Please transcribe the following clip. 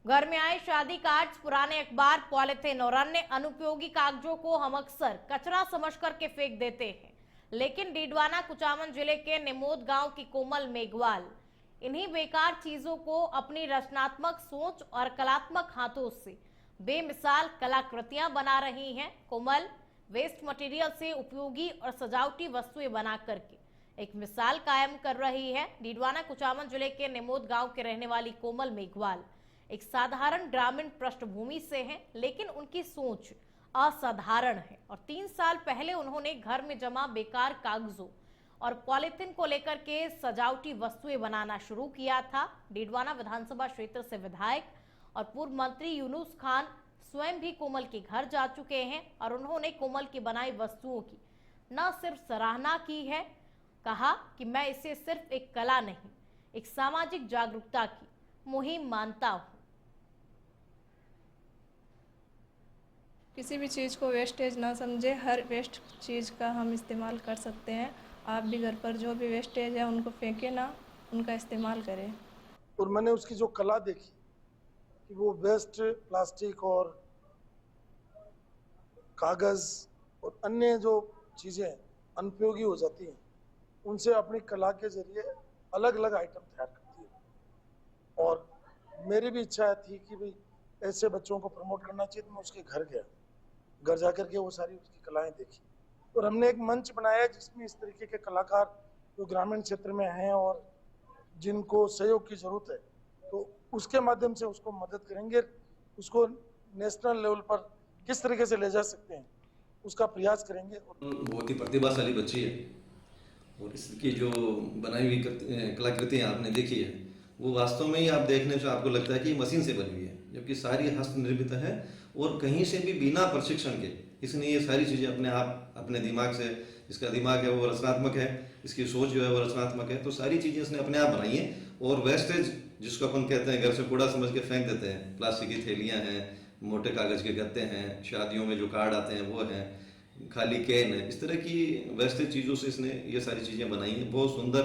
घर में आए शादी कार्ड्स, पुराने अखबार, पॉलिथीन और अन्य अनुपयोगी कागजों को हम अक्सर कचरा समझ करके फेंक देते हैं। लेकिन डीडवाना कुचामन जिले के निमोद गांव की कोमल मेघवाल इन्हीं बेकार चीजों को अपनी रचनात्मक सोच और कलात्मक हाथों से बेमिसाल कलाकृतियां बना रही हैं। कोमल वेस्ट मटेरियल से उपयोगी और सजावटी वस्तुएं बना करके एक मिसाल कायम कर रही है। डीडवाना कुचामन जिले के निमोद गांव के रहने वाली कोमल मेघवाल एक साधारण ग्रामीण पृष्ठभूमि से हैं, लेकिन उनकी सोच असाधारण है और 3 साल पहले उन्होंने घर में जमा बेकार कागजों और पॉलिथीन को लेकर के सजावटी वस्तुएं बनाना शुरू किया था। डीडवाना विधानसभा क्षेत्र से विधायक और पूर्व मंत्री यूनुस खान स्वयं भी कोमल के घर जा चुके हैं और उन्होंने कोमल की बनाई वस्तुओं की न सिर्फ सराहना की है, कहा कि मैं इसे सिर्फ एक कला नहीं, एक सामाजिक जागरूकता की मुहिम मानता हूं। किसी भी चीज़ को वेस्टेज ना समझे, हर वेस्ट चीज़ का हम इस्तेमाल कर सकते हैं। आप भी घर पर जो भी वेस्टेज है उनको फेंके ना, उनका इस्तेमाल करें। और मैंने उसकी जो कला देखी कि वो वेस्ट प्लास्टिक और कागज़ और अन्य जो चीज़ें अनुपयोगी हो जाती हैं, उनसे अपनी कला के जरिए अलग अलग आइटम तैयार करती है। और मेरी भी इच्छा थी कि भाई ऐसे बच्चों को प्रमोट करना चाहिए, तो मैं उसके घर गया, घर जाकर के वो सारी उसकी कलाएं देखी और हमने एक मंच बनाया जिसमें इस तरीके के कलाकार जो ग्रामीण क्षेत्र में हैं और जिनको सहयोग की जरूरत है, तो उसके माध्यम से उसको मदद करेंगे, उसको नेशनल लेवल पर किस तरीके से ले जा सकते हैं उसका प्रयास करेंगे। बहुत ही प्रतिभाशाली बच्ची है और इसकी जो बनाई हुई कलाकृतियाँ आपने देखी है वो वास्तव में ही आप देखने से आपको लगता है कि मशीन से बनी हुई है, जबकि सारी हस्त निर्मित है और कहीं से भी बिना प्रशिक्षण के इसने ये सारी चीज़ें अपने आप अपने दिमाग से, इसका दिमाग है वो रचनात्मक है, इसकी सोच जो है वो रचनात्मक है, तो सारी चीज़ें इसने अपने आप बनाई हैं। और वेस्टेज जिसको अपन कहते हैं घर से कूड़ा समझ के फेंक देते हैं, प्लास्टिक की थैलियाँ हैं, मोटे कागज़ के गत्ते हैं, शादियों में जो कार्ड आते हैं वो हैं, खाली कैन है, इस तरह की वेस्टेज चीज़ों से इसने ये सारी चीज़ें बनाई हैं। बहुत सुंदर